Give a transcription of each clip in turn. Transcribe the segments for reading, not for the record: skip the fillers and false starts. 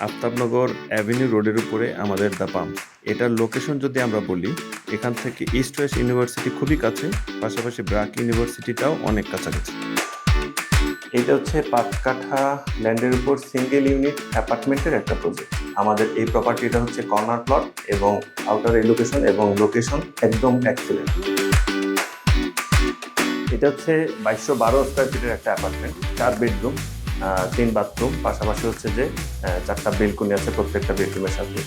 Aftabnagar avenue রোডের উপরে আমাদের দ্য পাম্প। এটার লোকেশন যদি আমরা বলি, এখান থেকে ইস্ট ওয়েস্ট ইউনিভার্সিটি খুবই কাছে, পাশাপাশি ব্র্যাক ইউনিভার্সিটিটাও অনেক কাছাকাছি। এটা হচ্ছে 5 কাঠা ল্যান্ডের উপর সিঙ্গেল ইউনিট অ্যাপার্টমেন্টের একটা প্রজেক্ট। আমাদের এই প্রপার্টিটা হচ্ছে কর্নার প্লট এবং আউটার এলোকেশন এবং লোকেশন একদম এক্সেলেন্ট। এটা হচ্ছে 2212 স্কোয়ার ফিটের একটা অ্যাপার্টমেন্ট, 4 বেডরুম, 3 বাথরুম, পাশাপাশি হচ্ছে যে 4টা বেলকনি আছে প্রত্যেকটা বেডরুমের সাথে।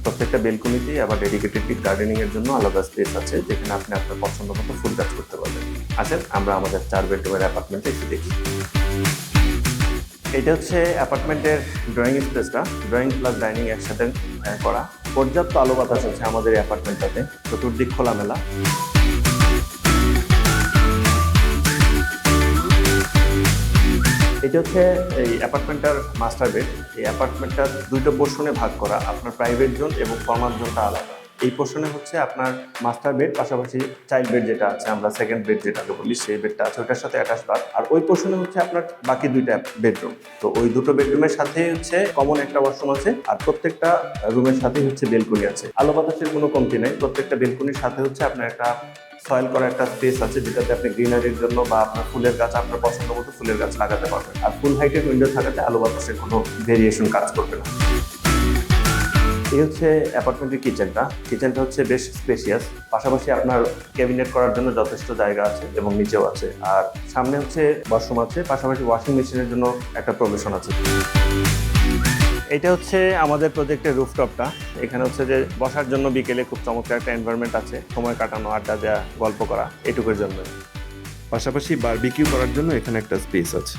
প্রত্যেকটা বেলকনিতেই আবার ডেডিকেটেড গার্ডেনিং এর জন্য আলাদা স্পেস আছে, যেখানে আপনি আপনার পছন্দ মতো ফুল গাছ করতে পারবেন। আসেন আমরা আমাদের 4 বেডরুমের অ্যাপার্টমেন্টে একটু দেখি। এটা হচ্ছে অ্যাপার্টমেন্টের ড্রয়িং স্পেসটা, ড্রয়িং প্লাস ডাইনিং একসাথে করা। পর্যাপ্ত আলো বাতাস আছে আমাদের এই অ্যাপার্টমেন্টটাতে, চতুর্দিক খোলামেলা। এটা হচ্ছে এই অ্যাপার্টমেন্টটার মাস্টার বেড। এই অ্যাপার্টমেন্টটা 2টো পোর্শনে ভাগ করা, আপনার প্রাইভেট জোন এবং ফরমাল জোনটা আলাদা। এই পোর্শনে হচ্ছে আপনার মাস্টার বেড, পাশাপাশি চাইল্ড বেড যেটা আছে, আমরা সেকেন্ড বেড যেটাকে বলি, সেই বেডটা আছে, ওইটার সাথে অ্যাটাচ বাথ। আর ওই পোর্শনে হচ্ছে আপনার বাকি 2টা বেডরুম। তো ওই 2টো বেডরুমের সাথে হচ্ছে কমন একটা ওয়াশরুম আছে, আর প্রত্যেকটা রুমের সাথেই হচ্ছে বেলকনি আছে। আলো বাতাসের কোনো কমতি নেই। প্রত্যেকটা বেলকনির সাথে হচ্ছে আপনার একটা সয়েল করা একটা স্পেস আছে, যেটাতে আপনি গ্রিনারির জন্য বা আপনার ফুলের গাছ, আপনার পছন্দ মতো ফুলের গাছ লাগাতে পারবেন। আর ফুল হাইটের উইন্ডো থাকাতে আলো বাতাসের কোনো ভেরিয়েশন কাজ করবে না। এই হচ্ছে অ্যাপার্টমেন্টের কিচেনটা হচ্ছে বেশ স্পেশিয়াস, পাশাপাশি আপনার ক্যাবিনেট করার জন্য যথেষ্ট জায়গা আছে এবং নিচেও আছে। আর সামনে হচ্ছে ওয়াশরুম আছে, পাশাপাশি ওয়াশিং মেশিনের জন্য একটা প্রভিশন আছে। এটা হচ্ছে আমাদের প্রজেক্টের রুফটপটা। এখানে হচ্ছে যে বসার জন্য বিকেলে খুব চমৎকার একটা এনভায়রনমেন্ট আছে, সময় কাটানো, আড্ডা দেওয়া, গল্প করা, এটুকুর জন্য। পাশাপাশি বারবিকিউ করার জন্য এখানে একটা স্পেস আছে।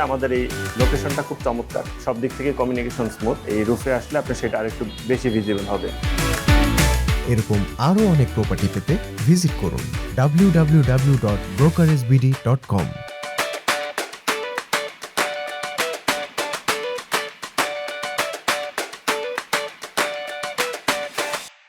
আমাদের এই লোকেশনটা খুব চমৎকার, সব দিক থেকে কমিউনিকেশন স্মুথ। এই রুফে আসলে আপনার সেটা আরেকটু বেশি ভিজিবল হবে। এরকম আরও অনেক প্রপার্টি পেতে ভিজিট করুন www.brokersbd.com